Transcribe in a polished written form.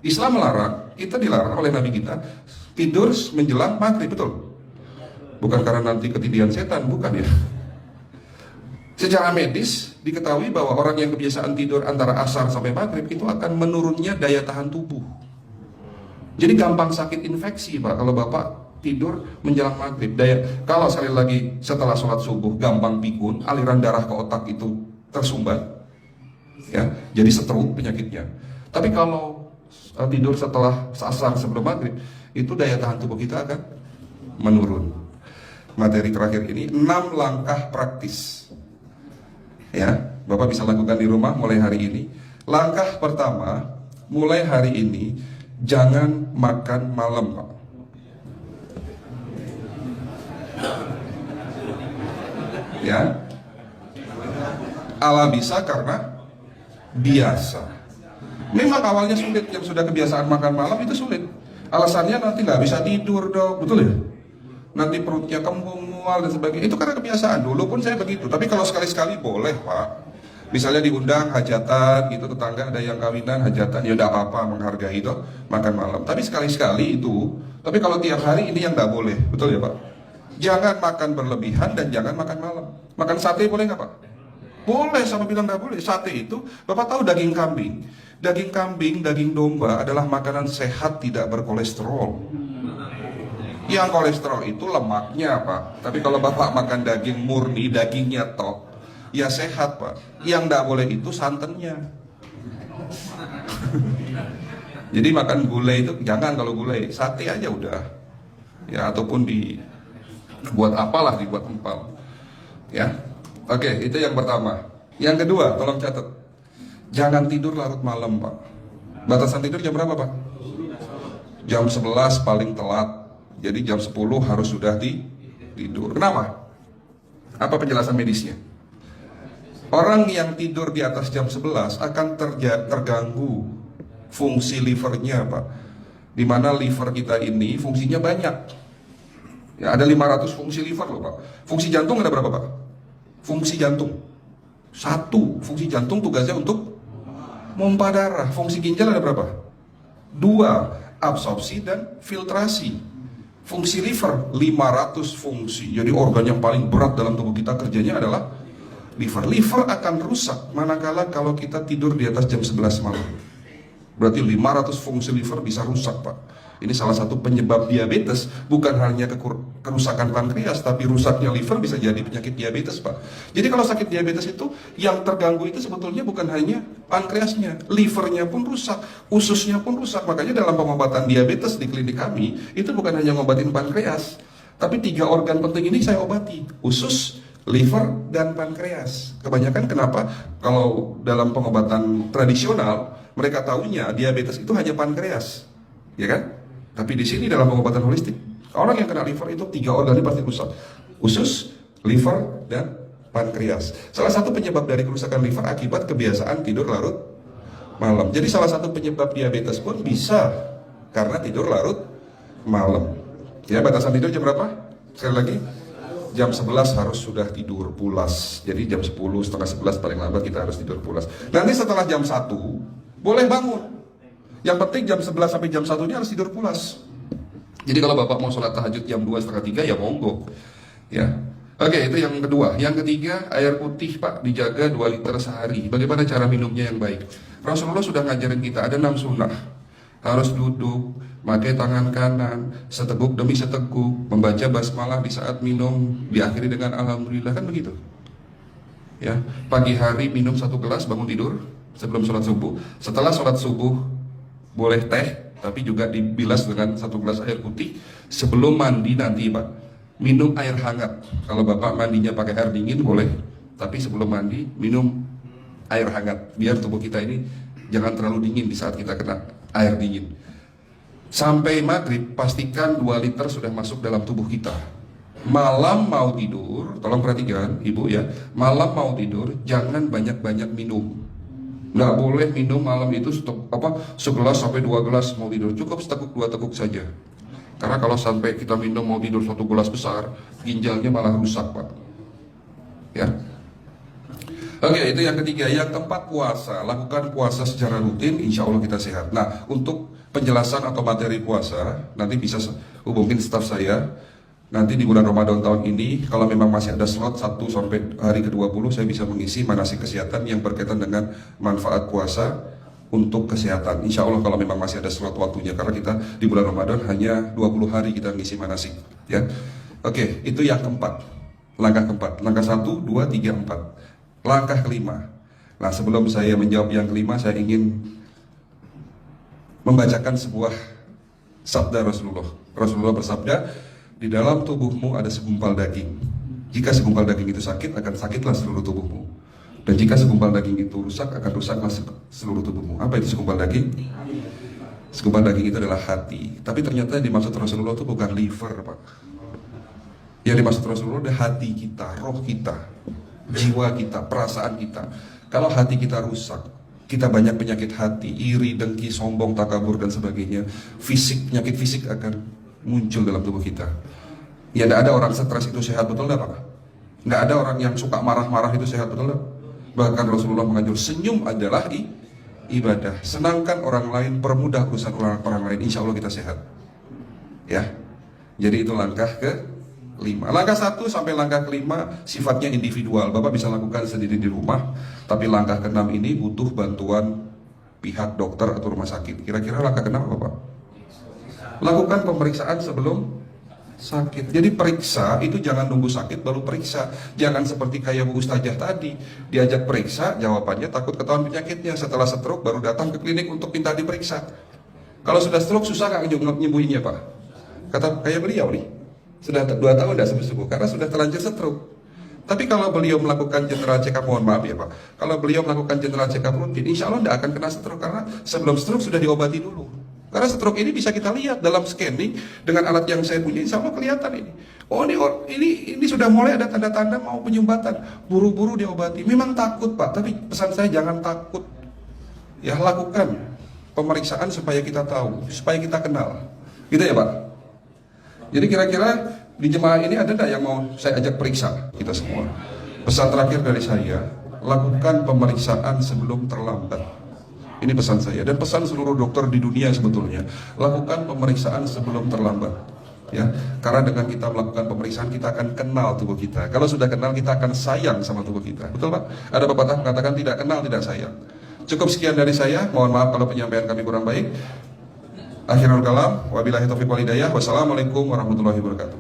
Islam melarang, kita dilarang oleh Nabi kita tidur menjelang maghrib, betul? Bukan karena nanti ketindihan setan, bukan ya. Secara medis diketahui bahwa orang yang kebiasaan tidur antara asar sampai maghrib itu akan menurunnya daya tahan tubuh. Jadi gampang sakit infeksi Pak kalau Bapak tidur menjelang maghrib. Kalau sekali lagi setelah sholat subuh gampang pikun, aliran darah ke otak itu tersumbat, ya, jadi stroke penyakitnya. Tapi kalau tidur setelah asar sebelum maghrib, itu daya tahan tubuh kita akan menurun. Materi terakhir ini 6 langkah praktis, ya, Bapak bisa lakukan di rumah mulai hari ini. Langkah pertama, mulai hari ini jangan makan malam, Pak. Ya, ala bisa karena biasa. Memang awalnya sulit, yang sudah kebiasaan makan malam itu sulit. Alasannya nanti nggak bisa tidur dok, betul ya? Nanti perutnya kembung, mual dan sebagainya. Itu karena kebiasaan. Dulu pun saya begitu. Tapi kalau sekali-sekali boleh Pak. Misalnya diundang hajatan, gitu tetangga ada yang kawinan hajatan, ya udah apa-apa menghargai itu makan malam. Tapi sekali-sekali itu. Tapi kalau tiap hari ini yang nggak boleh, betul ya Pak? Jangan makan berlebihan dan jangan makan malam. Makan sate boleh nggak Pak? Boleh, sama bilang nggak boleh. Sate itu, Bapak tahu daging kambing. Daging kambing, daging domba adalah makanan sehat tidak berkolesterol. Yang kolesterol itu lemaknya Pak. Tapi kalau Bapak makan daging murni, dagingnya tok, ya sehat Pak. Yang nggak boleh itu santannya. Jadi makan gulai itu jangan, kalau gulai sate aja udah. Ya, ataupun dibuat apalah, dibuat empal. Ya. Oke, itu yang pertama. Yang kedua, tolong catat. Jangan tidur larut malam, Pak. Batasan tidur jam berapa, Pak? Jam 11 paling telat. Jadi jam 10 harus sudah tidur. Kenapa? Apa penjelasan medisnya? Orang yang tidur di atas jam 11 akan terganggu fungsi livernya, Pak. Dimana liver kita ini fungsinya banyak. Ya, ada 500 fungsi liver loh, Pak. Fungsi jantung ada berapa, Pak? Fungsi jantung 1. Fungsi jantung tugasnya untuk mompa darah. Fungsi ginjal ada berapa? 2. Absorpsi dan filtrasi. Fungsi liver 500 fungsi. Jadi organ yang paling berat dalam tubuh kita kerjanya adalah liver. Liver akan rusak manakala kalau kita tidur di atas jam 11 malam. Berarti 500 fungsi liver bisa rusak, Pak. Ini salah satu penyebab diabetes. Bukan hanya kerusakan pankreas, tapi rusaknya liver bisa jadi penyakit diabetes, Pak. Jadi kalau sakit diabetes itu, yang terganggu itu sebetulnya bukan hanya pankreasnya, livernya pun rusak, ususnya pun rusak. Makanya dalam pengobatan diabetes di klinik kami, itu bukan hanya ngobatin pankreas, tapi 3 organ penting ini saya obati: usus, liver, dan pankreas. Kebanyakan kenapa? Kalau dalam pengobatan tradisional, mereka tahunya diabetes itu hanya pankreas, ya kan? Tapi di sini dalam pengobatan holistik, orang yang kena liver itu 3 organ ini pasti rusak: usus, liver, dan pankreas. Salah satu penyebab dari kerusakan liver akibat kebiasaan tidur larut malam. Jadi salah satu penyebab diabetes pun bisa karena tidur larut malam. Ya, batasan tidur jam berapa? Sekali lagi, jam 11 harus sudah tidur pulas. Jadi jam 10, setengah 11 paling lambat kita harus tidur pulas. Nanti setelah jam 1 boleh bangun. Yang penting jam 11 sampai jam 1 ini harus tidur pulas. Jadi kalau Bapak mau sholat tahajud jam 2, setengah 3 ya monggo. Ya. Oke, itu yang kedua. Yang ketiga, air putih Pak dijaga 2 liter sehari. Bagaimana cara minumnya yang baik? Rasulullah sudah ngajarin kita ada 6 sunnah. Harus duduk, pakai tangan kanan, seteguk demi seteguk, membaca basmalah di saat minum, diakhiri dengan alhamdulillah, kan begitu. Ya, pagi hari minum 1 gelas bangun tidur sebelum sholat subuh. Setelah sholat subuh boleh teh, tapi juga dibilas dengan 1 gelas air putih. Sebelum mandi nanti Pak, minum air hangat. Kalau Bapak mandinya pakai air dingin boleh, tapi sebelum mandi minum air hangat, biar tubuh kita ini jangan terlalu dingin di saat kita kena air dingin. Sampai maghrib pastikan 2 liter sudah masuk dalam tubuh kita. Malam mau tidur, tolong perhatikan Ibu ya, malam mau tidur jangan banyak-banyak minum. Nggak boleh minum malam itu segelas sampai 2 gelas mau tidur. Cukup seteguk 2 teguk saja. Karena kalau sampai kita minum mau tidur 1 gelas besar, ginjalnya malah rusak, Pak. Ya. Oke, itu yang ketiga. Yang keempat, puasa. Lakukan puasa secara rutin, insya Allah kita sehat. Nah, untuk penjelasan atau materi puasa, nanti bisa hubungin staf saya. Nanti di bulan Ramadan tahun ini, kalau memang masih ada slot 1 sampai hari ke-20, saya bisa mengisi manasik kesehatan yang berkaitan dengan manfaat puasa untuk kesehatan. Insya Allah kalau memang masih ada slot waktunya, karena kita di bulan Ramadan hanya 20 hari kita mengisi manasik. Ya, oke, itu yang keempat. Langkah keempat. Langkah 1, 2, 3, 4. Langkah kelima. Nah, sebelum saya menjawab yang kelima, saya ingin membacakan sebuah sabda Rasulullah. Rasulullah bersabda, di dalam tubuhmu ada segumpal daging. Jika segumpal daging itu sakit, akan sakitlah seluruh tubuhmu. Dan jika segumpal daging itu rusak, akan rusaklah seluruh tubuhmu. Apa itu segumpal daging? Segumpal daging itu adalah hati. Tapi ternyata yang dimaksud Rasulullah itu bukan liver, Pak. Yang dimaksud Rasulullah adalah hati kita, roh kita, jiwa kita, perasaan kita. Kalau hati kita rusak, kita banyak penyakit hati, iri, dengki, sombong, takabur, dan sebagainya. Penyakit fisik akan muncul dalam tubuh kita. Ya, tidak ada orang stres itu sehat, betul tidak, Pak? Nggak ada orang yang suka marah-marah itu sehat, betul tidak? Bahkan Rasulullah menganjur senyum adalah ibadah. Senangkan orang lain, permudah urusan orang lain, insya Allah kita sehat. Ya, jadi itu langkah ke-5. Langkah 1 sampai langkah ke-5 sifatnya individual. Bapak bisa lakukan sendiri di rumah. Tapi langkah ke-6 ini butuh bantuan pihak dokter atau rumah sakit. Kira-kira langkah ke-6 apa, Pak? Lakukan pemeriksaan sebelum sakit. Jadi periksa itu jangan nunggu sakit baru periksa. Jangan seperti kayak Bu Ustazah tadi, diajak periksa, jawabannya takut ketahuan penyakitnya. Setelah stroke baru datang ke klinik untuk minta diperiksa. Kalau sudah stroke susah nggak nyembuhinnya, Pak? Kata kayak beliau nih, sudah 2 tahun tidak sembuh-sembuh karena sudah terlanjur stroke. Tapi kalau beliau melakukan general check up, mohon maaf ya Pak, kalau beliau melakukan general check up rutin, insya Allah tidak akan kena stroke karena sebelum stroke sudah diobati dulu. Karena stroke ini bisa kita lihat dalam scanning dengan alat yang saya punya, insya Allah kelihatan ini. Oh ini sudah mulai ada tanda-tanda mau penyumbatan, buru-buru diobati. Memang takut Pak, tapi pesan saya jangan takut. Ya lakukan pemeriksaan supaya kita tahu, supaya kita kenal. Gitu ya Pak. Jadi kira-kira di jemaah ini ada tidak yang mau saya ajak periksa kita semua? Pesan terakhir dari saya, lakukan pemeriksaan sebelum terlambat. Ini pesan saya dan pesan seluruh dokter di dunia sebetulnya. Lakukan pemeriksaan sebelum terlambat. Ya, karena dengan kita melakukan pemeriksaan kita akan kenal tubuh kita. Kalau sudah kenal kita akan sayang sama tubuh kita. Betul Pak? Ada pepatah mengatakan tidak kenal tidak sayang. Cukup sekian dari saya. Mohon maaf kalau penyampaian kami kurang baik. Akhirul kalam, wabillahi taufiq wal hidayah. Wassalamualaikum warahmatullahi wabarakatuh.